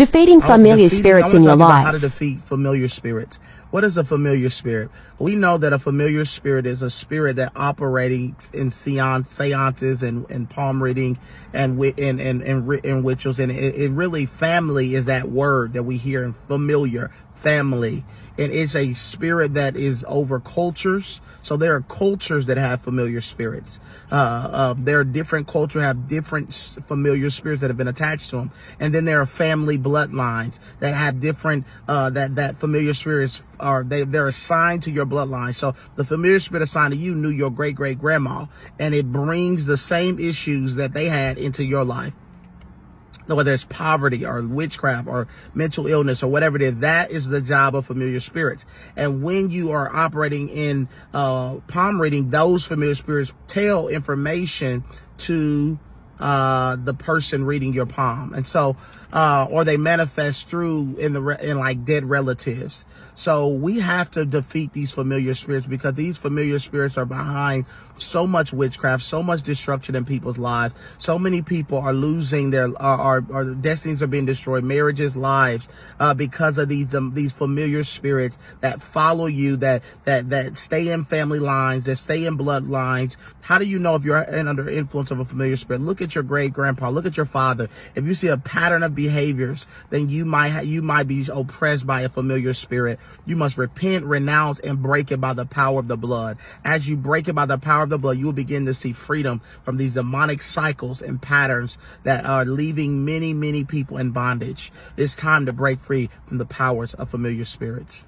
Defeating familiar spirits in your life. How to life. defeat familiar spirits. What is a familiar spirit? We know that a familiar spirit is a spirit that operates in seances and palm reading and rituals. And it really, family is that word that we hear in familiar, family. And it's a spirit that is over cultures. So there are cultures that have familiar spirits. There are different cultures have different familiar spirits that have been attached to them. And then there are family bloodlines that have different, that familiar spirits are, they're assigned to your bloodline. So the familiar spirit assigned to you knew your great grandma, and it brings the same issues that they had into your life. Whether it's poverty or witchcraft or mental illness or whatever it is, that is the job of familiar spirits. And when you are operating in palm reading, those familiar spirits tell information to the person reading your palm. And so, or they manifest through in like dead relatives. So we have to defeat these familiar spirits, because these familiar spirits are behind so much witchcraft, so much destruction in people's lives. So many people are losing their, our destinies are being destroyed, marriages, lives, because of these familiar spirits that follow you, that stay in family lines, that stay in bloodlines. How do you know if you're under influence of a familiar spirit? Look at your great grandpa, look at your father. If you see a pattern of behaviors, then you might be oppressed by a familiar spirit. You must repent, renounce, and break it by the power of the blood. As you break it by the power of the blood, you will begin to see freedom from these demonic cycles and patterns that are leaving many people in bondage. It's time to break free from the powers of familiar spirits.